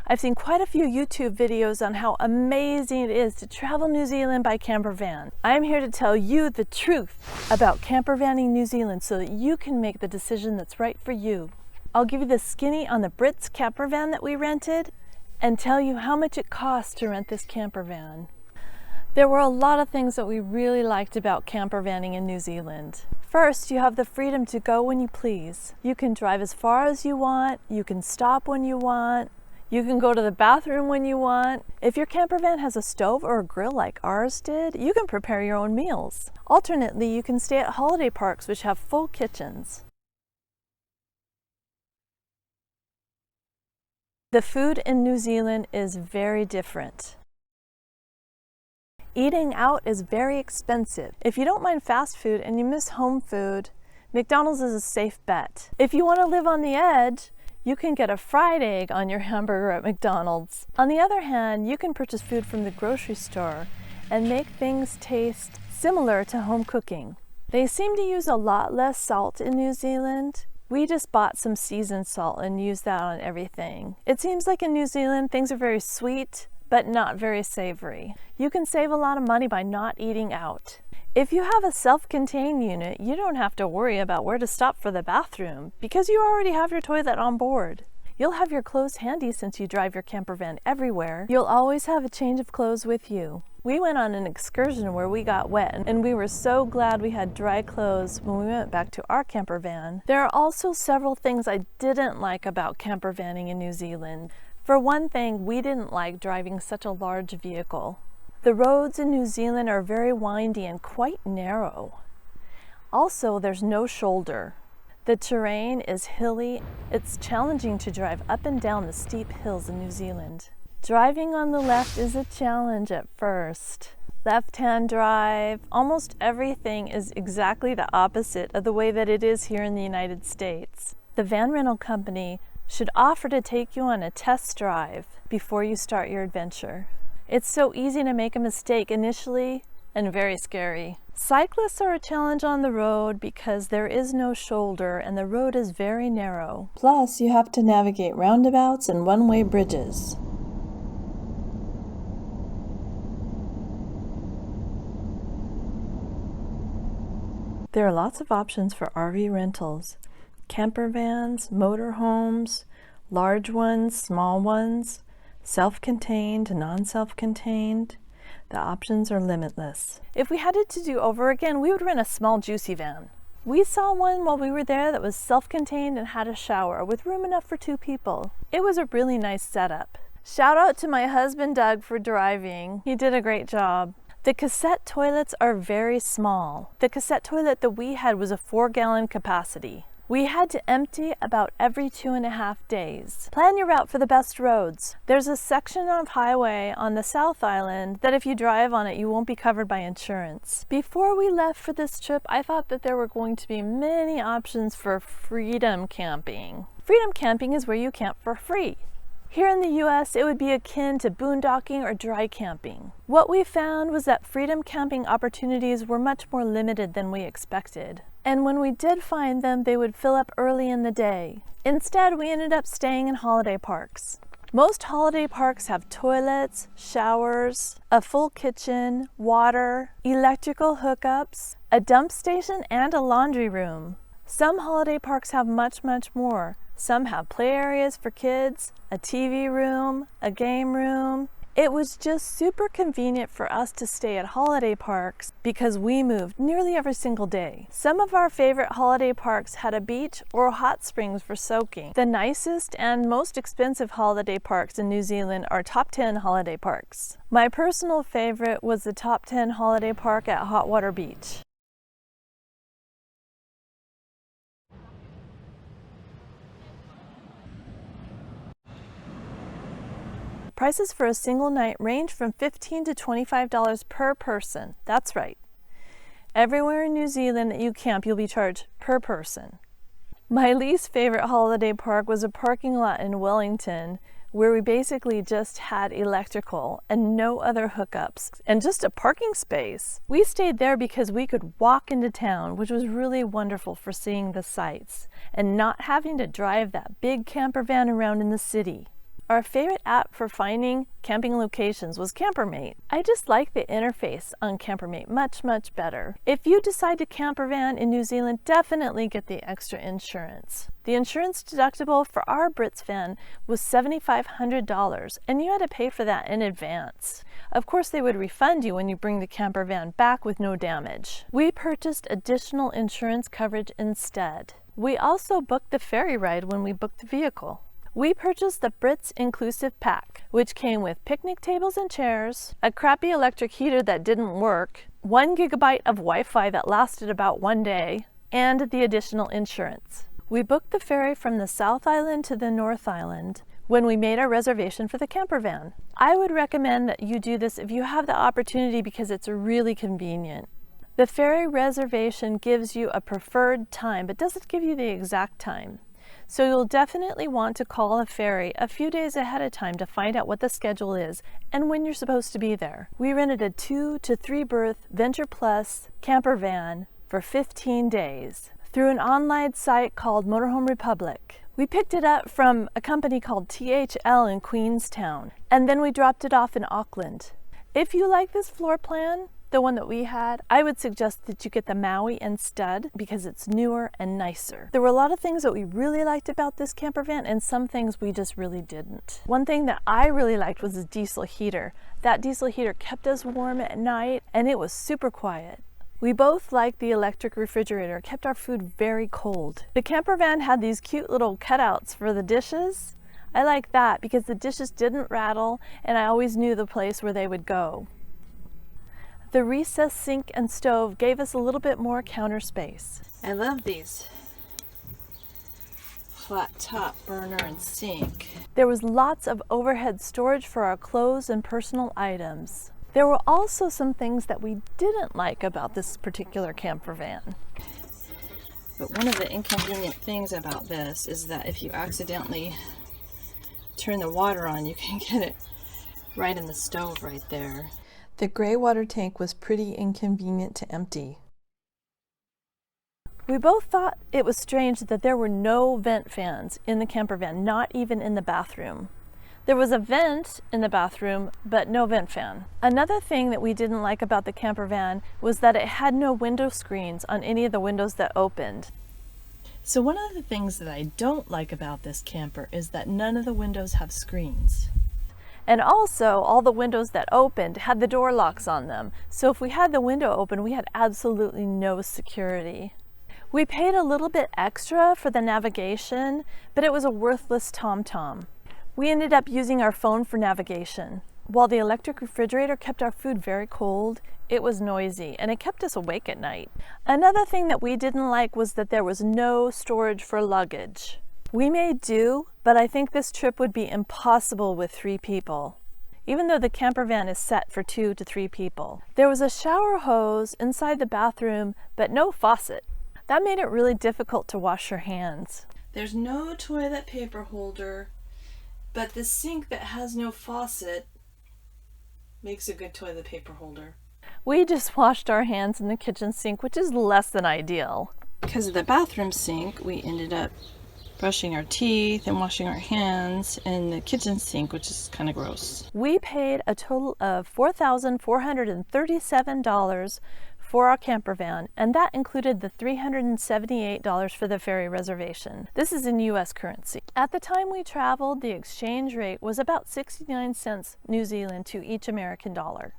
I've seen quite a few YouTube videos on how amazing it is to travel New Zealand by campervan. I'm here to tell you the truth about campervanning New Zealand so that you can make the decision that's right for you. I'll give you the skinny on the Brits campervan that we rented and tell you how much it costs to rent this campervan. There were a lot of things that we really liked about campervanning in New Zealand. First, you have the freedom to go when you please. You can drive as far as you want, you can stop when you want, you can go to the bathroom when you want. If your campervan has a stove or a grill like ours did, you can prepare your own meals. Alternately, you can stay at holiday parks which have full kitchens. The food in New Zealand is very different. Eating out is very expensive. If you don't mind fast food and you miss home food, McDonald's is a safe bet. If you want to live on the edge, you can get a fried egg on your hamburger at McDonald's. On the other hand, you can purchase food from the grocery store and make things taste similar to home cooking. They seem to use a lot less salt in New Zealand. We just bought some seasoned salt and used that on everything. It seems like in New Zealand, things are very sweet, but not very savory. You can save a lot of money by not eating out. If you have a self-contained unit, you don't have to worry about where to stop for the bathroom because you already have your toilet on board. You'll have your clothes handy since you drive your campervan everywhere. You'll always have a change of clothes with you. We went on an excursion where we got wet and we were so glad we had dry clothes when we went back to our campervan. There are also several things I didn't like about campervanning in New Zealand. For one thing, we didn't like driving such a large vehicle. The roads in New Zealand are very windy and quite narrow. Also, there's no shoulder. The terrain is hilly. It's challenging to drive up and down the steep hills in New Zealand. Driving on the left is a challenge at first. Left-hand drive, almost everything is exactly the opposite of the way that it is here in the United States. The van rental company should offer to take you on a test drive before you start your adventure. It's so easy to make a mistake initially and very scary. Cyclists are a challenge on the road because there is no shoulder and the road is very narrow. Plus, you have to navigate roundabouts and one-way bridges. There are lots of options for RV rentals. Campervans, motorhomes, large ones, small ones, self-contained, non-self-contained. The options are limitless. If we had it to do over again, we would rent a small juicy van. We saw one while we were there that was self-contained and had a shower with room enough for 2 people. It was a really nice setup. Shout out to my husband Doug for driving. He did a great job. The cassette toilets are very small. The cassette toilet that we had was a 4-gallon capacity. We had to empty about every 2.5 days. Plan your route for the best roads. There's a section of highway on the South Island that if you drive on it, you won't be covered by insurance. Before we left for this trip, I thought that there were going to be many options for freedom camping. Freedom camping is where you camp for free. Here in the US, it would be akin to boondocking or dry camping. What we found was that freedom camping opportunities were much more limited than we expected. And when we did find them, they would fill up early in the day. Instead, we ended up staying in holiday parks. Most holiday parks have toilets, showers, a full kitchen, water, electrical hookups, a dump station, and a laundry room. Some holiday parks have much more. Some have play areas for kids, a TV room, a game room. It was just super convenient for us to stay at holiday parks because we moved nearly every single day. Some of our favorite holiday parks had a beach or hot springs for soaking. The nicest and most expensive holiday parks in New Zealand are top 10 holiday parks. My personal favorite was the top 10 holiday park at Hot Water Beach. Prices for a single night range from $15 to $25 per person. That's right. Everywhere in New Zealand that you camp, you'll be charged per person. My least favorite holiday park was a parking lot in Wellington where we basically just had electrical and no other hookups and just a parking space. We stayed there because we could walk into town, which was really wonderful for seeing the sights and not having to drive that big camper van around in the city. Our favorite app for finding camping locations was Campermate. I just like the interface on Campermate much better. If you decide to campervan in New Zealand, definitely get the extra insurance. The insurance deductible for our Brits van was $7,500, and you had to pay for that in advance. Of course, they would refund you when you bring the campervan back with no damage. We purchased additional insurance coverage instead. We also booked the ferry ride when we booked the vehicle. We purchased the Brits Inclusive Pack, which came with picnic tables and chairs, a crappy electric heater that didn't work, 1 gigabyte of Wi-Fi that lasted about 1 day, and the additional insurance. We booked the ferry from the South Island to the North Island when we made our reservation for the campervan. I would recommend that you do this if you have the opportunity because it's really convenient. The ferry reservation gives you a preferred time, but doesn't give you the exact time. So you'll definitely want to call a ferry a few days ahead of time to find out what the schedule is and when you're supposed to be there. We rented a 2 to 3 berth Venture Plus campervan for 15 days through an online site called Motorhome Republic. We picked it up from a company called THL in Queenstown, and then we dropped it off in Auckland. If you like this floor plan, the one that we had, I would suggest that you get the Maui and Stud because it's newer and nicer. There were a lot of things that we really liked about this campervan and some things we just really didn't. One thing that I really liked was the diesel heater. That diesel heater kept us warm at night and it was super quiet. We both liked the electric refrigerator. It kept our food very cold. The campervan had these cute little cutouts for the dishes. I like that because the dishes didn't rattle and I always knew the place where they would go. The recessed sink and stove gave us a little bit more counter space. I love these flat top burner and sink. There was lots of overhead storage for our clothes and personal items. There were also some things that we didn't like about this particular campervan. But one of the inconvenient things about this is that if you accidentally turn the water on, you can get it right in the stove right there. The gray water tank was pretty inconvenient to empty. We both thought it was strange that there were no vent fans in the campervan, not even in the bathroom. There was a vent in the bathroom, but no vent fan. Another thing that we didn't like about the campervan was that it had no window screens on any of the windows that opened. So one of the things that I don't like about this camper is that none of the windows have screens. And also, all the windows that opened had the door locks on them. So if we had the window open, we had absolutely no security. We paid a little bit extra for the navigation, but it was a worthless TomTom. We ended up using our phone for navigation. While the electric refrigerator kept our food very cold, it was noisy and it kept us awake at night. Another thing that we didn't like was that there was no storage for luggage. We may do, but I think this trip would be impossible with 3 people, even though the campervan is set for 2 to 3 people. There was a shower hose inside the bathroom, but no faucet. That made it really difficult to wash your hands. There's no toilet paper holder, but the sink that has no faucet makes a good toilet paper holder. We just washed our hands in the kitchen sink, which is less than ideal. Because of the bathroom sink, we ended up brushing our teeth and washing our hands in the kitchen sink, which is kind of gross. We paid a total of $4,437 for our campervan, and that included the $378 for the ferry reservation. This is in US currency. At the time we traveled, the exchange rate was about 69 cents New Zealand to each American dollar.